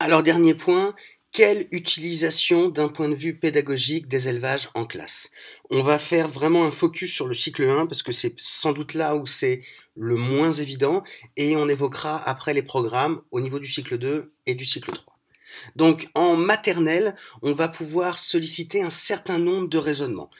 Alors dernier point, quelle utilisation d'un point de vue pédagogique des élevages en classe? On va faire vraiment un focus sur le cycle 1 parce que c'est sans doute là où c'est le moins évident et on évoquera après les programmes au niveau du cycle 2 et du cycle 3. Donc en maternelle, on va pouvoir solliciter un certain nombre de raisonnements.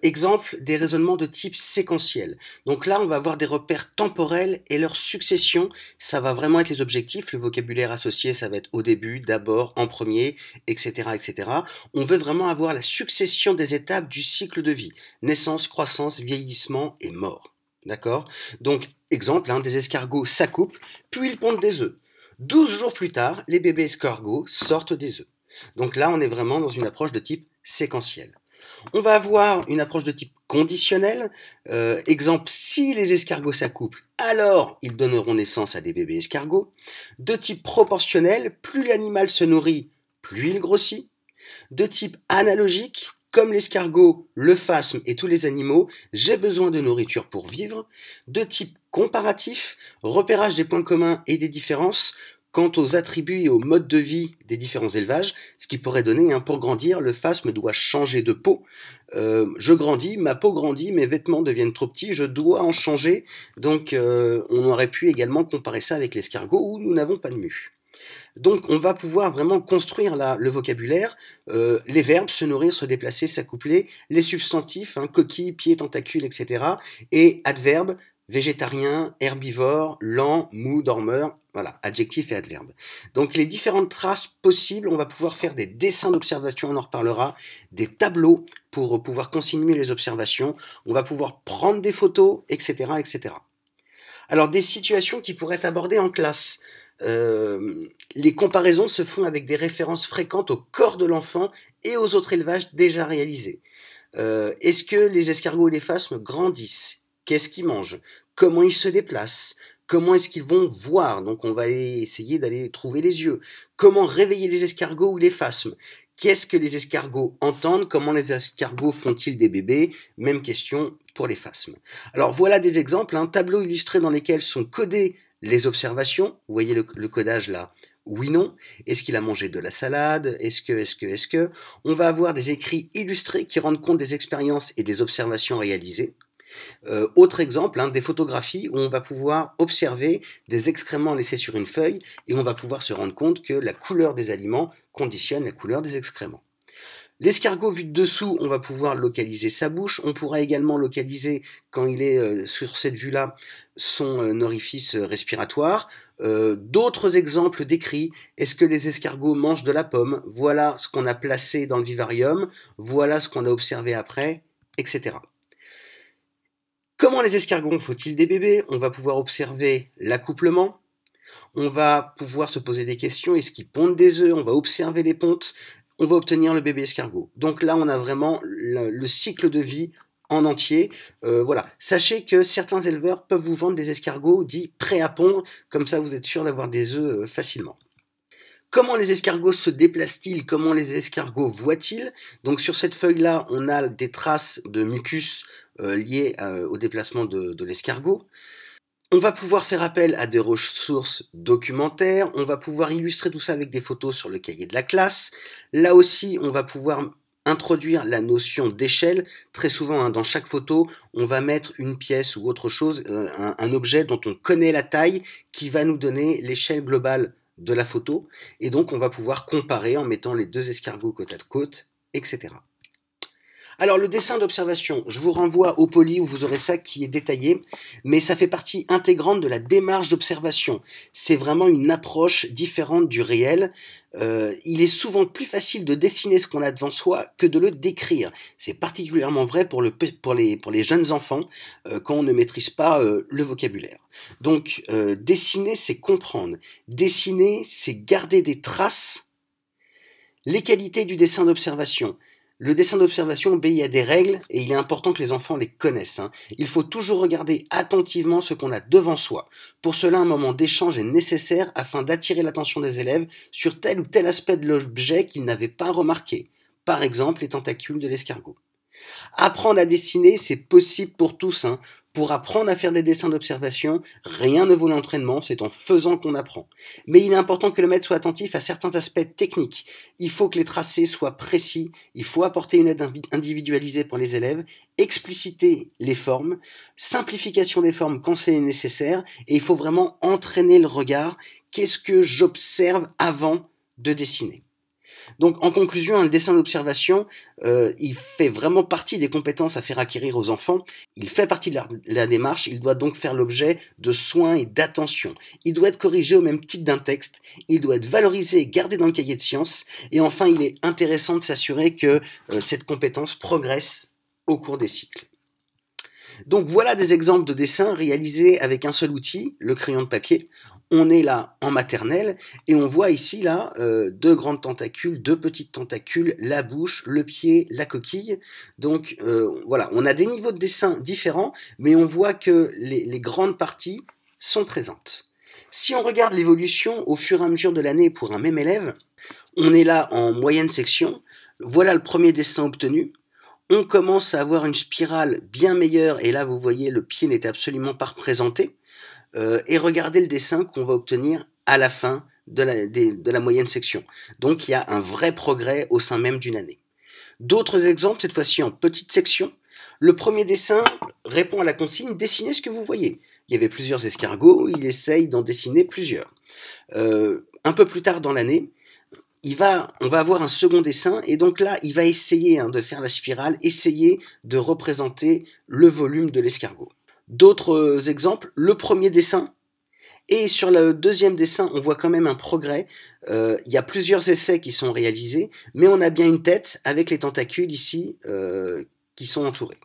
Exemple, des raisonnements de type séquentiel. Donc là, on va avoir des repères temporels et leur succession, ça va vraiment être les objectifs. Le vocabulaire associé, ça va être au début, d'abord, en premier, etc., etc. On veut vraiment avoir la succession des étapes du cycle de vie. Naissance, croissance, vieillissement et mort. D'accord? Donc, exemple, des escargots s'accouplent, puis ils pondent des œufs. 12 jours plus tard, les bébés escargots sortent des œufs. Donc là, on est vraiment dans une approche de type séquentiel. On va avoir une approche de type conditionnel. Exemple, si les escargots s'accouplent, alors ils donneront naissance à des bébés escargots. De type proportionnel, plus l'animal se nourrit, plus il grossit. De type analogique, comme l'escargot, le phasme et tous les animaux, j'ai besoin de nourriture pour vivre. De type comparatif, repérage des points communs et des différences quant aux attributs et au mode de vie des différents élevages, ce qui pourrait donner, pour grandir, le phasme doit changer de peau. Je grandis, ma peau grandit, mes vêtements deviennent trop petits, je dois en changer. Donc on aurait pu également comparer ça avec l'escargot où nous n'avons pas de mue. Donc on va pouvoir vraiment construire le vocabulaire, les verbes, se nourrir, se déplacer, s'accoupler, les substantifs, coquille, pied, tentacule, etc. Et adverbes, végétarien, herbivore, lent, mou, dormeur, voilà, adjectif et adverbe. Donc les différentes traces possibles, on va pouvoir faire des dessins d'observation, on en reparlera, des tableaux pour pouvoir consigner les observations, on va pouvoir prendre des photos, etc., etc. Alors des situations qui pourraient être abordées en classe. Les comparaisons se font avec des références fréquentes au corps de l'enfant et aux autres élevages déjà réalisés. Est-ce que les escargots et les phasmes grandissent? Qu'est-ce qu'ils mangent? Comment ils se déplacent? Comment est-ce qu'ils vont voir? Donc on va essayer d'aller trouver les yeux. Comment réveiller les escargots ou les phasmes? Qu'est-ce que les escargots entendent? Comment les escargots font-ils des bébés? Même question pour les phasmes. Alors voilà des exemples, tableaux illustrés dans lesquels sont codées les observations. Vous voyez le codage là? Oui, non. Est-ce qu'il a mangé de la salade? Est-ce que? On va avoir des écrits illustrés qui rendent compte des expériences et des observations réalisées. Autre exemple, des photographies où on va pouvoir observer des excréments laissés sur une feuille et on va pouvoir se rendre compte que la couleur des aliments conditionne la couleur des excréments. L'escargot vu de dessous, on va pouvoir localiser sa bouche. On pourra également localiser, quand il est sur cette vue-là, son orifice respiratoire. D'autres exemples décrits. Est-ce que les escargots mangent de la pomme? Voilà ce qu'on a placé dans le vivarium. Voilà ce qu'on a observé après, etc. Comment les escargots font-ils des bébés? On va pouvoir observer l'accouplement. On va pouvoir se poser des questions. Est-ce qu'ils pondent des œufs? On va observer les pontes. On va obtenir le bébé escargot. Donc là, on a vraiment le cycle de vie en entier. Voilà. Sachez que certains éleveurs peuvent vous vendre des escargots dits prêts à pondre. Comme ça, vous êtes sûr d'avoir des œufs facilement. Comment les escargots se déplacent-ils? Comment les escargots voient-ils? Donc sur cette feuille-là, on a des traces de mucus liées au déplacement de l'escargot. On va pouvoir faire appel à des ressources documentaires, on va pouvoir illustrer tout ça avec des photos sur le cahier de la classe. Là aussi, on va pouvoir introduire la notion d'échelle. Très souvent, dans chaque photo, on va mettre une pièce ou autre chose, un objet dont on connaît la taille, qui va nous donner l'échelle globale de la photo. Et donc, on va pouvoir comparer en mettant les deux escargots côte à côte, etc. Alors le dessin d'observation, je vous renvoie au poly où vous aurez ça qui est détaillé, mais ça fait partie intégrante de la démarche d'observation. C'est vraiment une approche différente du réel. Il est souvent plus facile de dessiner ce qu'on a devant soi que de le décrire. C'est particulièrement vrai pour les jeunes enfants quand on ne maîtrise pas le vocabulaire. Donc dessiner, c'est comprendre. Dessiner, c'est garder des traces. Les qualités du dessin d'observation. Le dessin d'observation obéit à des règles et il est important que les enfants les connaissent. Il faut toujours regarder attentivement ce qu'on a devant soi. Pour cela, un moment d'échange est nécessaire afin d'attirer l'attention des élèves sur tel ou tel aspect de l'objet qu'ils n'avaient pas remarqué. Par exemple, les tentacules de l'escargot. Apprendre à dessiner, c'est possible pour tous, hein. Pour apprendre à faire des dessins d'observation, rien ne vaut l'entraînement, c'est en faisant qu'on apprend. Mais il est important que le maître soit attentif à certains aspects techniques. Il faut que les tracés soient précis, il faut apporter une aide individualisée pour les élèves, expliciter les formes, simplification des formes quand c'est nécessaire, et il faut vraiment entraîner le regard. Qu'est-ce que j'observe avant de dessiner ? Donc, en conclusion, le dessin d'observation, il fait vraiment partie des compétences à faire acquérir aux enfants. Il fait partie de la démarche. Il doit donc faire l'objet de soins et d'attention. Il doit être corrigé au même titre d'un texte. Il doit être valorisé et gardé dans le cahier de sciences. Et enfin, il est intéressant de s'assurer que cette compétence progresse au cours des cycles. Donc, voilà des exemples de dessins réalisés avec un seul outil, le crayon de papier. On est là en maternelle et on voit ici là deux grandes tentacules, deux petites tentacules, la bouche, le pied, la coquille. Donc voilà, on a des niveaux de dessin différents, mais on voit que les grandes parties sont présentes. Si on regarde l'évolution au fur et à mesure de l'année pour un même élève, on est là en moyenne section. Voilà le premier dessin obtenu. On commence à avoir une spirale bien meilleure et là vous voyez le pied n'était absolument pas représenté. Et regardez le dessin qu'on va obtenir à la fin de la moyenne section. Donc il y a un vrai progrès au sein même d'une année. D'autres exemples, cette fois-ci en petite section. Le premier dessin répond à la consigne « Dessinez ce que vous voyez ». Il y avait plusieurs escargots, il essaye d'en dessiner plusieurs. Un peu plus tard dans l'année, on va avoir un second dessin et donc là, il va essayer de faire la spirale, essayer de représenter le volume de l'escargot. D'autres exemples, le premier dessin, et sur le deuxième dessin, on voit quand même un progrès. Il y a plusieurs essais qui sont réalisés, mais on a bien une tête avec les tentacules ici qui sont entourés.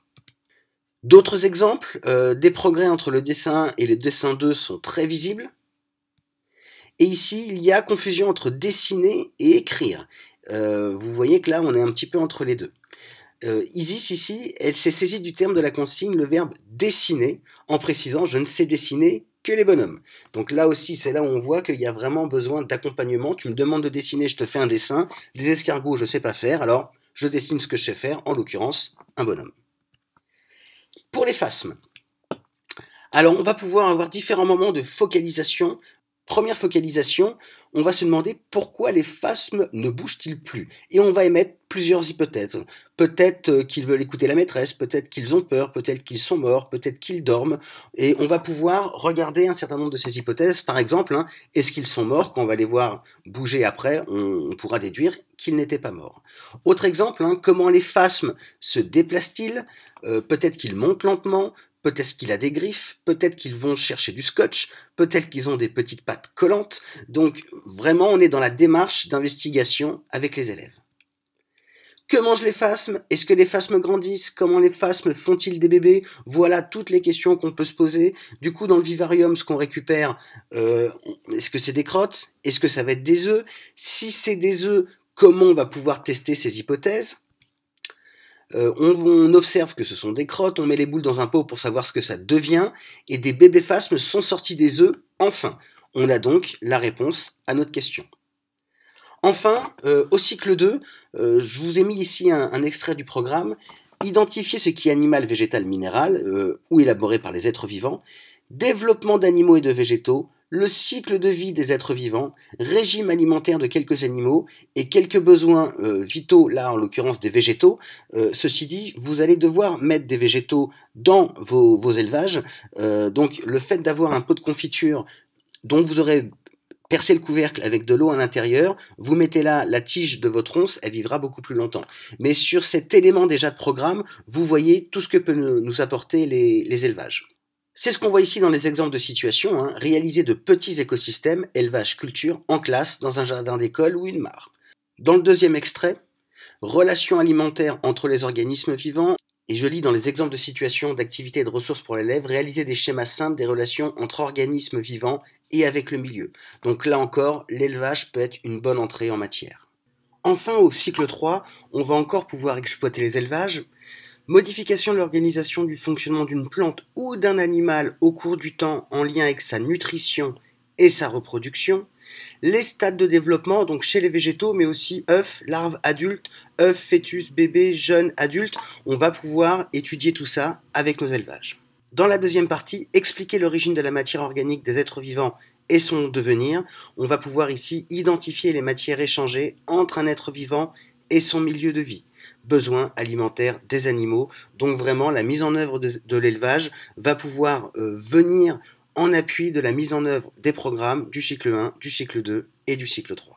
D'autres exemples, des progrès entre le dessin 1 et le dessin 2 sont très visibles. Et ici, il y a confusion entre dessiner et écrire. Vous voyez que là, on est un petit peu entre les deux. Isis, ici, elle s'est saisie du terme de la consigne, le verbe dessiner, en précisant « je ne sais dessiner que les bonhommes ». Donc là aussi, c'est là où on voit qu'il y a vraiment besoin d'accompagnement. Tu me demandes de dessiner, je te fais un dessin. Les escargots, je ne sais pas faire, alors je dessine ce que je sais faire, en l'occurrence, un bonhomme. Pour les phasmes, alors on va pouvoir avoir différents moments de focalisation. Première focalisation, on va se demander pourquoi les phasmes ne bougent-ils plus. Et on va émettre plusieurs hypothèses. Peut-être qu'ils veulent écouter la maîtresse, peut-être qu'ils ont peur, peut-être qu'ils sont morts, peut-être qu'ils dorment. Et on va pouvoir regarder un certain nombre de ces hypothèses. Par exemple, est-ce qu'ils sont morts? Quand on va les voir bouger après, on pourra déduire qu'ils n'étaient pas morts. Autre exemple, comment les phasmes se déplacent-ils? Peut-être qu'ils montent lentement. Peut-être qu'il a des griffes, peut-être qu'ils vont chercher du scotch, peut-être qu'ils ont des petites pattes collantes. Donc vraiment, on est dans la démarche d'investigation avec les élèves. Que mangent les phasmes? Est-ce que les phasmes grandissent? Comment les phasmes font-ils des bébés? Voilà toutes les questions qu'on peut se poser. Du coup, dans le vivarium, ce qu'on récupère, est-ce que c'est des crottes? Est-ce que ça va être des œufs? Si c'est des œufs, comment on va pouvoir tester ces hypothèses? On observe que ce sont des crottes, on met les boules dans un pot pour savoir ce que ça devient, et des bébés phasmes sont sortis des œufs, enfin. On a donc la réponse à notre question. Enfin, au cycle 2, je vous ai mis ici un extrait du programme. Identifier ce qui est animal, végétal, minéral, ou élaboré par les êtres vivants, développement d'animaux et de végétaux, le cycle de vie des êtres vivants, régime alimentaire de quelques animaux et quelques besoins vitaux, là en l'occurrence des végétaux. Ceci dit, vous allez devoir mettre des végétaux dans vos élevages. Donc le fait d'avoir un pot de confiture dont vous aurez percé le couvercle avec de l'eau à l'intérieur, vous mettez là la tige de votre once, elle vivra beaucoup plus longtemps. Mais sur cet élément déjà de programme, vous voyez tout ce que peut nous apporter les élevages. C'est ce qu'on voit ici dans les exemples de situation, réaliser de petits écosystèmes, élevage, culture, en classe, dans un jardin d'école ou une mare. Dans le deuxième extrait, relations alimentaires entre les organismes vivants, et je lis dans les exemples de situation, d'activités et de ressources pour l'élève, réaliser des schémas simples des relations entre organismes vivants et avec le milieu. Donc là encore, l'élevage peut être une bonne entrée en matière. Enfin, au cycle 3, on va encore pouvoir exploiter les élevages. Modification de l'organisation du fonctionnement d'une plante ou d'un animal au cours du temps en lien avec sa nutrition et sa reproduction. Les stades de développement, donc chez les végétaux, mais aussi œufs, larves, adultes, œufs, fœtus, bébés, jeunes, adultes, on va pouvoir étudier tout ça avec nos élevages. Dans la deuxième partie, expliquer l'origine de la matière organique des êtres vivants et son devenir, on va pouvoir ici identifier les matières échangées entre un être vivant et son milieu de vie, besoins alimentaires des animaux. Donc vraiment, la mise en œuvre de l'élevage va pouvoir venir en appui de la mise en œuvre des programmes du cycle 1, du cycle 2 et du cycle 3.